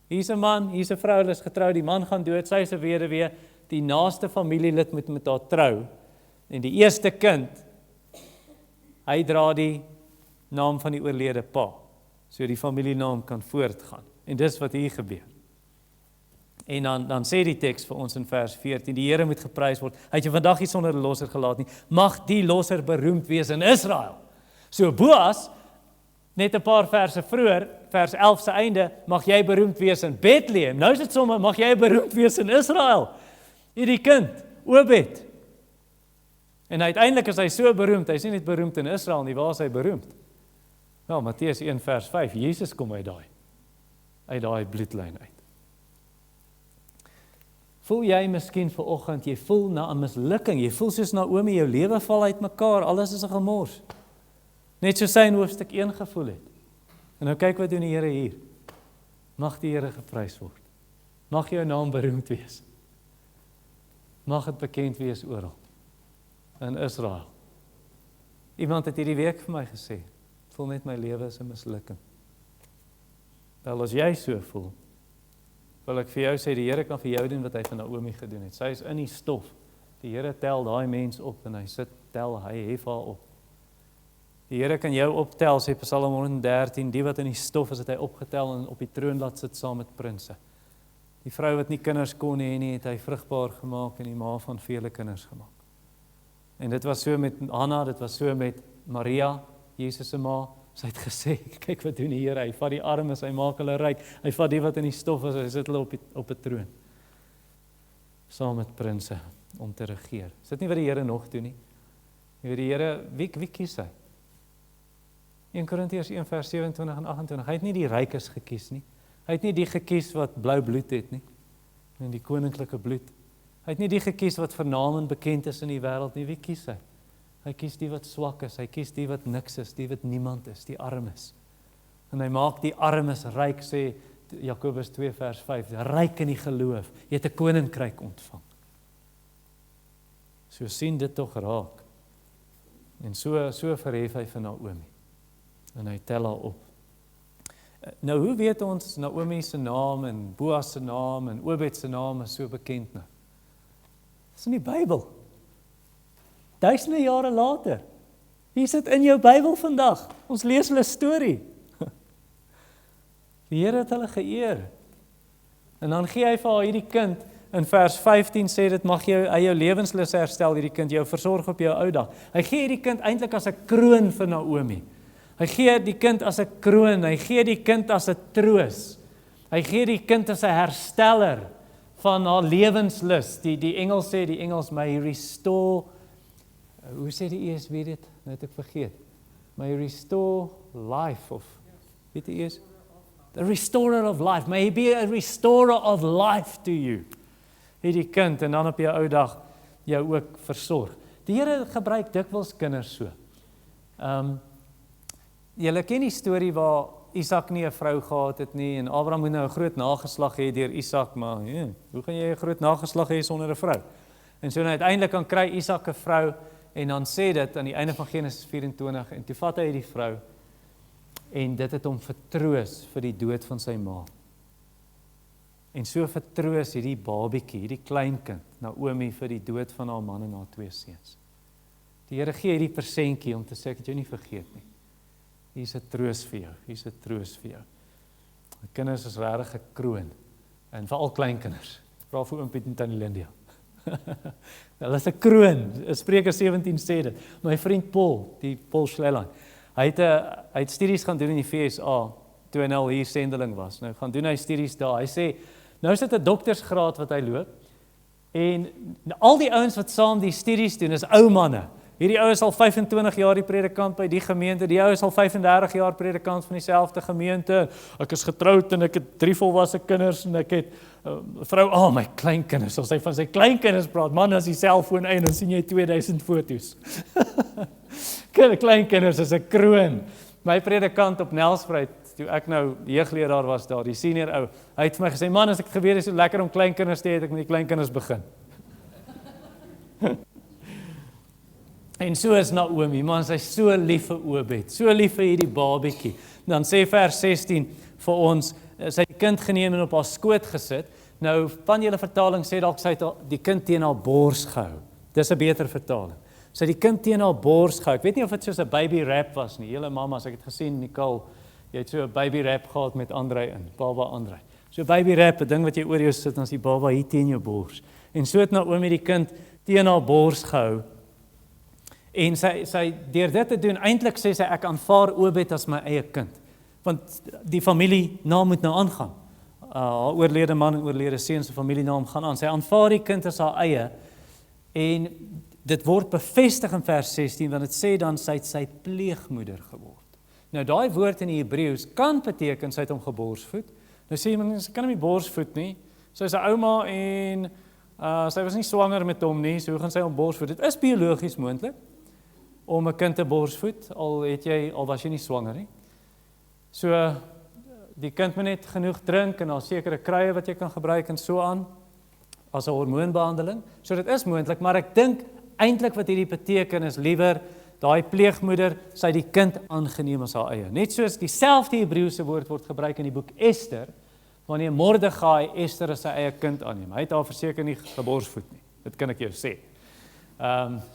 Hier's 'n man, hier's 'n vrou, hulle is getrou, die man gaan dood, sy is 'n weduwee, die naaste familielid moet met haar trou. En die eerste kind, hy dra die naam van die oorlede pa, so die familienaam kan voortgaan. En dis wat hier gebeur. En dan sê die teks vir ons in vers 14, die Here moet geprys word. Hy het jou vandag nie sonder 'n losser gelaat nie. Mag die losser beroemd wees in Israel. So Boas, net 'n paar verse vroeër, vers 11 se einde, mag jy beroemd wees in Bethlehem. Nou is dit sommer, mag jy beroemd wees in Israel. Hierdie kind, Obed. En uiteindelik is hy so beroemd, hy is nie net beroemd in Israel nie, waar is hy beroemd? Nou, Matteus 1 vers 5, Jesus kom uit daai bloedlyn uit. Voel jy miskien vanoggend, jy voel na 'n mislukking, jy voel soos Naomi, jou lewe val uitmekaar, alles is 'n gemors. Net so sy in hoofstuk 1 gevoel het. En nou kyk wat doen die Here hier. Mag die Here geprys word. Mag jou naam beroemd wees. Mag dit bekend wees oral. In Israel. Iemand het hierdie week vir my gesê, voel net my lewe is 'n mislukking. Wel as jy so voel, wil ek vir jou sê, die Here kan vir jou doen wat hy vir Naomi gedoen het. Sy is in die stof. Die Here tel daai mens op en hy hef haar op. Die Here kan jou optel, sê Psalm 113, die wat in die stof is, het hy opgetel en op die troon laat sit saam met prinse. Die vrou wat nie kinders kon hê nie, het hy vrugbaar gemaak en die ma van vele kinders gemaak. En dit was so met Hanna, dit was so met Maria, Jesus se ma. Sy het gesê, kyk wat doen die Here, hy vat die armes, hy maak hulle ryk, hy vat die wat in die stof is, hy sit hulle op 'n troon. Saam met prinse, om te regeer. Is dit nie wat die Here nog doen nie? Die Here, wie kies hy? 1 Korintiërs 1 vers 27 en 28, hy het nie die rykes gekies nie. Hy het nie die gekies wat blou bloed het nie, en die koninklike bloed. Hy het nie die gekies wat vernaam en bekend is in die wêreld nie, wie kies hy? Hy kies die wat swak is, hy kies die wat niks is, die wat niemand is, die armes. En hy maak die armes ryk, sê Jakobus 2 vers 5, ryk in die geloof, jy het 'n koninkryk ontvang. So sien dit tog raak. En so verhef hy vir Naomi. En hy tel haar op. Nou hoe weet ons Naomi se naam en Boas se naam en Obed se naam is so bekend nou? Dis in die Bybel. Duisende jare later. Hier sit in jou Bybel vandag. Ons lees hulle storie. Die Here het hulle geëer. En dan gee hy vir haar hierdie kind. In vers 15 sê dit, mag jy jou lewenslus herstel, hierdie kind, jou versorg op jou ou dag. Hy gee hierdie kind eintlik as 'n kroon vir Naomi. Hy gee die kind as 'n kroon, hy gee die kind as 'n troos. Hy gee die kind as 'n hersteller van haar lewenslus. Die Engels may restore, hoe sê die ESV dit? Nou het ek vergeet. May restore life of, weet jy eers? The restorer of life. May he be a restorer of life to you. Hierdie kind, en dan op jou ou dag jou ook versorg. Die Here gebruik dikwels kinders so. Julle ken die storie waar Isak nie 'n vrou gehad het nie, en Abraham moet nou 'n groot nageslag hê deur Isak, maar hoe gaan jy 'n groot nageslag hê sonder 'n vrou? En so uiteindelik dan kry Isak 'n vrou, en dan sê dit aan die einde van Genesis 24, en toe vat hy die vrou, en dit het hom vertroos vir die dood van sy ma. En so vertroos hierdie babietjie, hierdie kleinkind, Naomi vir die dood van haar man en haar 2 seuns. Die Here gee hierdie persentjie om te sê, ek het jou nie vergeet nie. Hier is 'n troos vir jou, hier is 'n troos vir jou. Die kinders is regtig gekroon, en veral kleinkinders. Vra vir oom Piet en tannie Lindia. Hulle is 'n kroon, Spreuke 17 sê dit. My vriend Paul, die Paul Schleland, hy het studies gaan doen in die VSA, toe hy al hier sendeling was. Nou gaan doen hy studies daar. Hy sê, nou is dit 'n doktersgraad wat hy loop, en al die ouens wat saam die studies doen, is ou manne. Hierdie ou is al 25 jaar die predikant by die gemeente, die ou is al 35 jaar predikant van dieselfde gemeente, ek is getroud en ek het 3 volwasse kinders, en ek het vrou, my kleinkinders, as hy van sy kleinkinders praat, man, as die selfoon ein, dan sien jy 2000 foto's. Kleinkinders is 'n kroon. My predikant op Nelspruit, toe ek nou jeugleraar was daar, die senior ou, hy het vir my gesê, man, as ek geweet is so lekker om kleinkinders te hê, het ek met die kleinkinders begin. En so is Naomi, man, sy is so lief vir Obed, so lief vir hierdie babietjie. Dan sê vers 16 vir ons, sy het die kind geneem en op haar skoot gesit. Nou, van julle vertaling sê dalk sy het die kind teen haar bors gehou. Dis 'n beter vertaling. Sy het die kind teen haar bors gehou. Ek weet nie of dit soos 'n baby wrap was nie. Julle mamas, ek het gesien, Nicole, jy het so 'n baby wrap gehad met Andrei in, baba Andrei. So 'n baby wrap, 'n ding wat jy oor jou sit, dan is die baba hier teen jou bors. En so het Naomi die kind teen haar bors gehou. En sy deur dit te doen, eintlik sê sy, ek aanvaar Obed as my eie kind. Want die familienaam moet nou aangaan. Haar oorlede man en oorlede seun se familienaam gaan aan. Sy aanvaar die kind as haar eie. En dit word bevestig in vers 16, want dit sê dan sy het sy pleegmoeder geword. Nou daai woord in die Hebreëus kan beteken sy het hom geborsvoed. Nou sê jy, sy kan hom nie borsvoed nie. Sy is 'n ouma en sy was nie swanger met hom nie, so hoe gaan sy hom borsvoed? Dit is biologies moontlik om 'n kind te borsvoed, al was jy nie swanger nie. So, die kind moet net genoeg drink, en daar sekere kruie wat jy kan gebruik, en so aan, as 'n hormoonbehandeling. So dit is moontlik, maar ek dink, eintlik wat hierdie beteken is liewer, daai pleegmoeder, sy die kind aangeneem as haar eie. Net soos dieselfde Hebreëse woord word gebruik in die boek Ester, wanneer Mordegai Ester as sy eie kind aanneem. Hy het haar verseker nie geborsvoed nie, dit kan ek jou sê.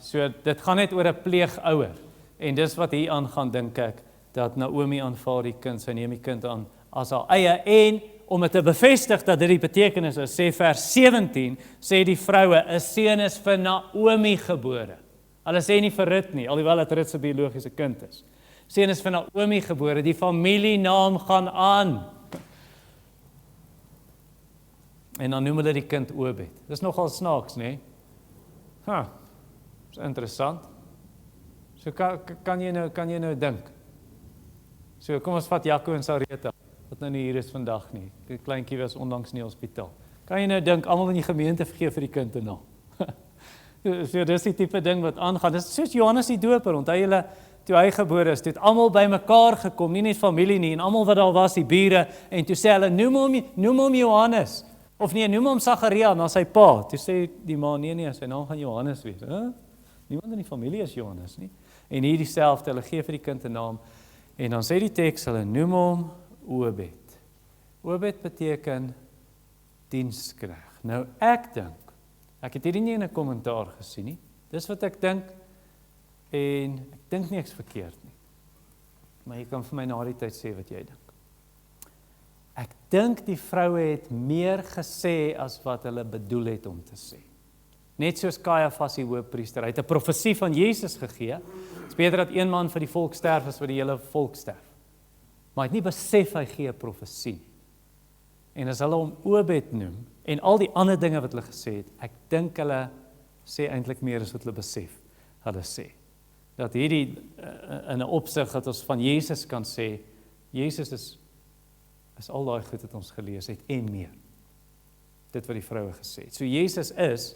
So dit gaan net oor 'n pleegouer, en dis wat hier aangaan, dink ek, dat Naomi aanvaar die kind, sy neem die kind aan as haar eie, en om dit te bevestig dat dit die betekenis is, sê vers 17, sê die vroue, 'n seun is vir Naomi gebore. Hulle sê nie vir Rut nie, alhoewel dit Rut se biologiese kind is. Seun is vir Naomi gebore, die familienaam gaan aan. En dan noem hulle die kind Obed. Dis nogal snaaks, nê? Dis interessant. So kan jy nou dink. So kom ons vat Jaco en Sareta, wat nou nie hier is vandag nie. Die kleintjie was onlangs in die hospitaal. Kan jy nou dink, almal in die gemeente vergee vir die kind en naam. So dis die tipe ding wat aangaan. Dis soos Johannes die Doper, onthou julle, toe hy gebore is, het almal bymekaar gekom, nie net familie nie, en almal wat daar was, die bure, en toe sê hulle, noem hom Johannes, of nee, noem hom Sagaria, na sy pa. Toe sê die ma, nee, sy naam gaan Johannes wees. Niemand in die familie is Johannes nie. En hier dieselfde, hulle gee vir die kind 'n naam, en dan sê die teks, hulle noem hom Obed. Obed beteken diensknegt. Nou ek dink, ek het hierdie nie in 'n kommentaar gesien nie, dis wat ek dink, en ek dink nie ek's verkeerd nie, maar jy kan vir my na die tyd sê wat jy dink. Ek dink die vroue het meer gesê as wat hulle bedoel het om te sê. Net soos Kajafas die hoofpriester, hy het 'n profesie van Jesus gegee. Dit is beter dat een man vir die volk sterf as vir die hele volk sterf. Maar hy het nie besef hy gee 'n profesie nie. En as hulle hom Obed noem, en al die ander dinge wat hulle gesê het, ek dink hulle sê eintlik meer as wat hulle besef hulle sê. Dat hierdie in 'n opsig dat ons van Jesus kan sê, Jesus is al daai goed wat ons gelees het en meer. Dit wat die vroue gesê het. So Jesus is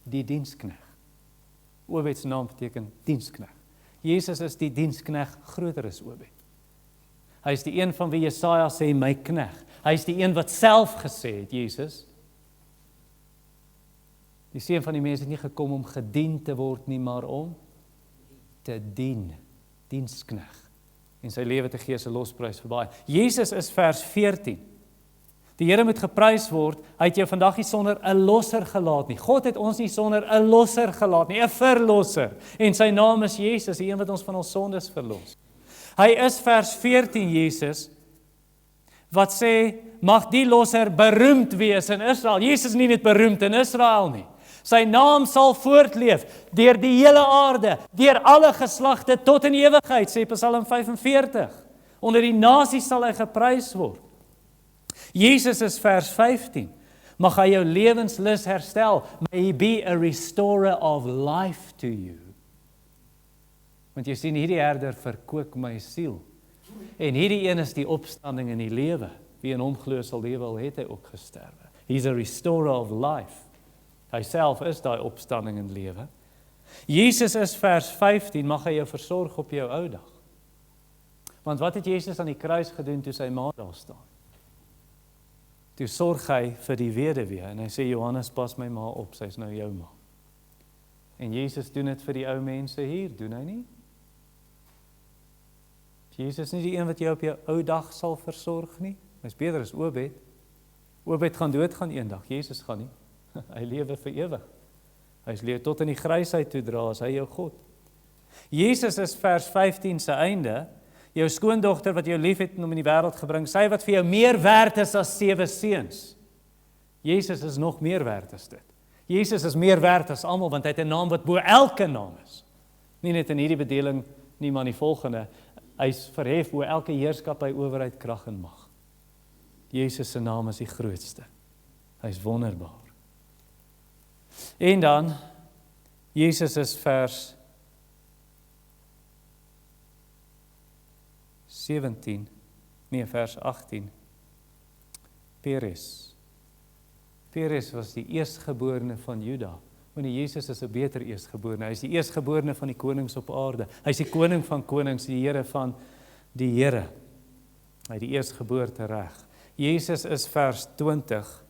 die diensknegt. Obed se naam beteken diensknegt. Jesus is die diensknegt, groter as Obed. Hy is die een van wie Jesaja sê, my knegt. Hy is die een wat self gesê het, Jesus, Die Seun van die mens het nie gekom om gedien te word nie, maar om te dien. Dienskneg. En sy lewe te gee as 'n losprys vir baie. Jesus is vers 14. Die Here moet geprys word, hy het jou vandag nie sonder 'n losser gelaat nie. God het ons nie sonder 'n losser gelaat nie, 'n verlosser. En sy naam is Jesus, die een wat ons van ons sondes verlos. Hy is vers 14, Jesus, wat sê, mag die losser beroemd wees in Israel. Jesus is nie net beroemd in Israel nie. Sy naam sal voortleef deur die hele aarde, deur alle geslagte tot in ewigheid, sê Psalm 45. Onder die nasies sal hy geprys word. Jesus is vers 15. Mag hy jou lewenslus herstel. May he be a restorer of life to you. Want jy sien, hierdie herder verkoop my siel. En hierdie een is die opstanding in die lewe. Wie in hom glo sal lewe, al het hy ook gesterwe. He's a restorer of life. Hy self is daai opstanding in lewe. Jesus is vers 15, mag hy jou versorg op jou ou dag. Want wat het Jesus aan die kruis gedoen toe sy ma daar staan? Toe sorg hy vir die weduwee en hy sê, Johannes, pas my ma op, sy is nou jou ma. En Jesus doen dit vir die ou mense hier, doen hy nie? Jesus is nie die een wat jou op jou ou dag sal versorg nie. Hy is beter as Obed. Obed gaan doodgaan eendag, Jesus gaan nie. Hy lewe vir ewig. Hy is lewe tot in die grysheid toe dra, as hy jou God. Jesus is vers 15 se einde, jou skoondogter wat jou lief het en hom in die wêreld gebring, sy wat vir jou meer werd is as 7 seuns. Jesus is nog meer werd as dit. Jesus is meer werd as almal, want hy het 'n naam wat bo elke naam is. Nie net in hierdie bedeling, nie maar in die volgende. Hy is verhef bo elke heerskappy, owerheid, krag en mag. Jesus se naam is die grootste. Hy is wonderbaar. En dan, Jesus is vers 17, nee, vers 18. Peres was die eerstgeborene van Juda. Want Jesus is 'n beter eerstgeborene. Hy is die eerstgeborene van die konings op aarde. Hy is die koning van konings, die Here van die Here. Hy het die eerstgeboorte reg. Jesus is vers 20.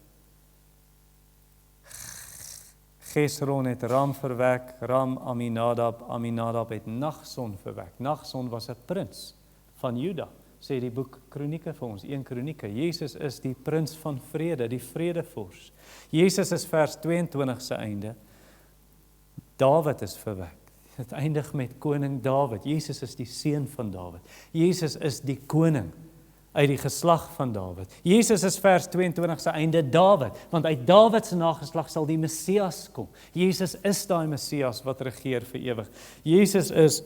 Gesron het Ram verwek, Ram Aminadab het Nagson verwek. Nagson was 'n prins van Juda, sê die boek Kronieke vir ons, 1 Kronieke. Jesus is die prins van vrede, die vredevors. Jesus is vers 22 se einde. Dawid is verwek. Het eindig met koning Dawid. Jesus is die seun van Dawid. Jesus is die koning uit die geslag van Dawid. Jesus is vers 22 se einde Dawid, want uit Dawid se nageslag sal die Messias kom. Jesus is daai Messias wat regeer vir ewig. Jesus is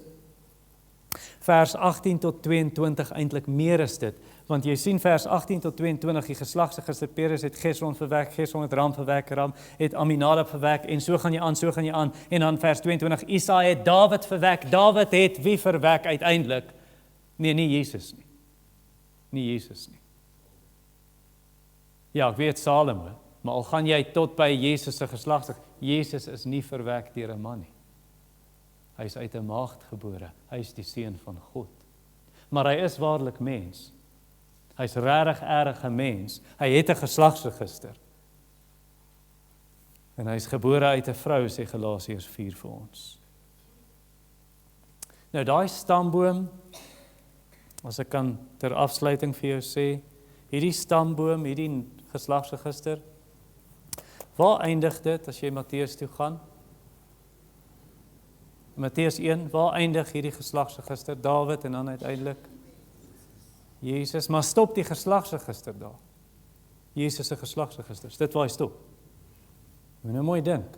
vers 18 tot 22 eintlik meer is dit, want jy sien vers 18 tot 22, die geslagsregister Peres het Gesron verwek, Gesron het Ram verwek, Ram het Aminadab verwek, en so gaan jy aan, en dan vers 22, Isaia het Dawid verwek, Dawid het wie verwek uiteindelik? Nee, nie Jesus nie. Nie Jesus nie. Ja, ek weet Salomo, maar al gaan jy tot by Jesus se geslagsregister, Jesus is nie verwek deur 'n man nie. Hy is uit 'n maagd gebore, hy is die seun van God. Maar hy is waarlik mens. Hy is regtig erge mens. Hy het 'n geslagsregister. En hy is gebore uit 'n vrou, sê Galasiërs 4 vir ons. Nou daai stamboom, as ek kan ter afsluiting vir jou sê, hierdie stamboom, hierdie geslagsregister, waar eindig dit as jy Matteus toe gaan? Matteus 1, waar eindig hierdie geslagsregister? Dawid en dan uiteindelik Jesus, maar stop die geslagsregister daar. Jesus se geslagsregister, dit waar hy stop. Moet nou mooi dink.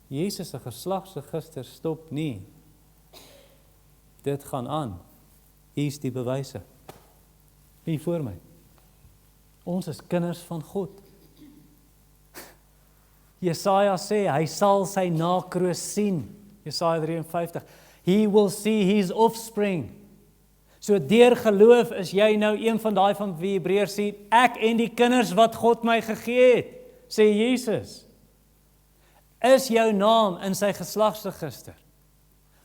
Jesus se geslagsregister stop nie. Dit gaan aan. Hier is die bewyse. Hier voor my. Ons is kinders van God. Jesaja sê, hy sal sy nakroos sien. Jesaja 53. He will see his offspring. So deur geloof is jy nou een van daai van wie Hebreërs sê, ek en die kinders wat God my gegee het, sê Jesus. Is jou naam in sy geslagsregister?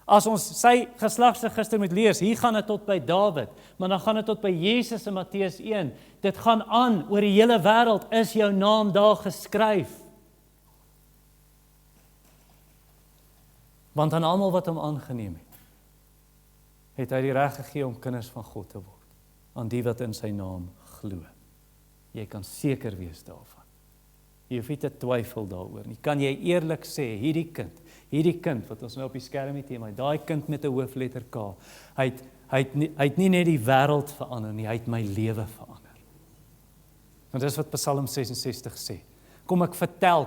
As ons sy geslagsregister moet lees, hier gaan dit tot by Dawid, maar dan gaan dit tot by Jesus in Matteus 1. Dit gaan aan oor die hele wêreld, is jou naam daar geskryf. Want aan almal wat hom aangeneem het hy die reg gegee om kinders van God te word, aan die wat in sy naam glo. Jy kan seker wees daarvan. Jy hoef nie te twyfel daaroor nie. Kan jy eerlik sê, hierdie kind wat ons nou op die skerm het, daai kind met 'n hoofletter K, hy het nie net die wêreld verander nie, hy het my lewe verander. Want dis wat Psalm 66 sê. Kom ek vertel,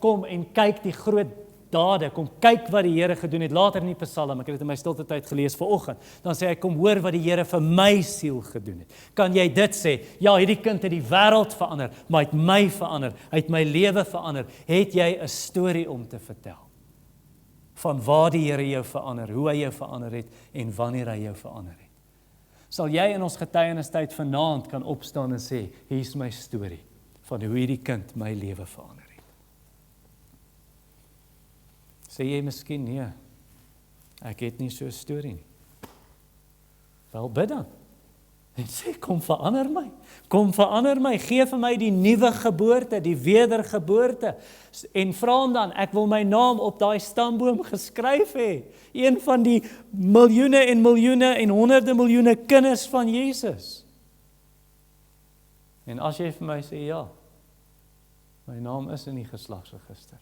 kom en kyk die groot dade, kom kyk wat die Here gedoen het. Later in die Psalm, ek het dit in my stilte tyd gelees vanoggend, dan sê hy, kom hoor wat die Here vir my siel gedoen het. Kan jy dit sê? Ja, hierdie kind het die wêreld verander, maar hy het my verander, hy het my lewe verander. Het jy 'n storie om te vertel? Van waar die Here jou verander, hoe hy jou verander het en wanneer hy jou verander het. Sal jy in ons getuienistyd vanaand kan opstaan en sê, hier's my storie van hoe hierdie kind my lewe verander het. Sê jy miskien, nee, ek het nie so 'n storie nie. Wel bid dan. En sê, kom verander my, gee vir my die nuwe geboorte, die wedergeboorte. En vra hom dan, ek wil my naam op daai stamboom geskryf hê. Een van die miljoene en miljoene en honderde miljoene kinders van Jesus. En as jy vir my sê, ja, my naam is in die geslagsregister.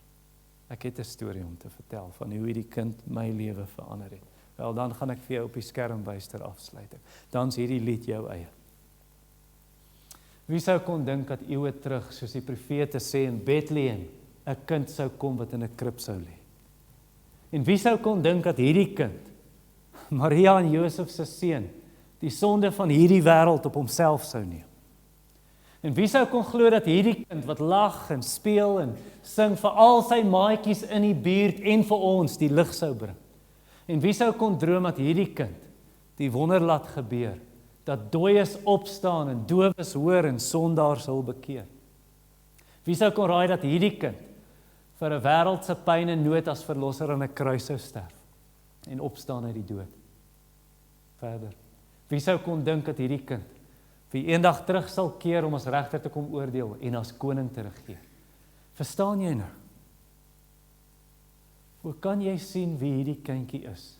Ek het 'n storie om te vertel van hoe hierdie kind my lewe verander het. Wel, dan gaan ek vir jou op die skerm wys ter afsluiting. Dan is hierdie lied jou eie. Wie sou kon dink dat eeue terug, soos die profete sê in Bethlehem, 'n kind sou kom wat in 'n krib sou lê. En wie sou kon dink dat hierdie kind, Maria en Josef se seun, die sonde van hierdie wêreld op homself sou neem. En wie sou kon glo dat hierdie kind wat lag en speel en sing vir al sy maatjies in die buurt en vir ons die lig sou bring. En wie sou kon droom dat hierdie kind die wonder laat gebeur, dat dooies opstaan en dowes hoor en sondaars hul bekeer. Wie sou kon raai dat hierdie kind vir 'n wêreldse pyn en nood as verlosser aan 'n kruis sou sterf en opstaan uit die dood. Verder. Wie sou kon dink dat hierdie kind wie eendag terug sal keer om as regter te kom oordeel en as koning te regeer. Verstaan jy nou? Hoe kan jy sien wie hierdie kindjie is?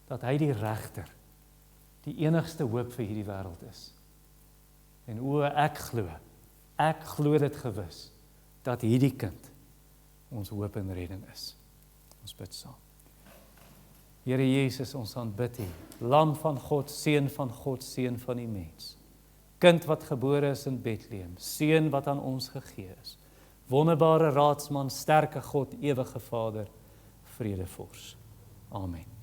Dat hy die regter, die enigste hoop vir hierdie wêreld is. En ek glo dit gewis, dat hierdie kind ons hoop en redding is. Ons bid saam. Here Jesus, ons aanbid U, Lam van God, Seun van God, Seun van die mens. Kind wat gebore is in Bethlehem, Seun wat aan ons gegee is. Wonderbare Raadsman, sterke God, ewige Vader, Vredevors. Amen.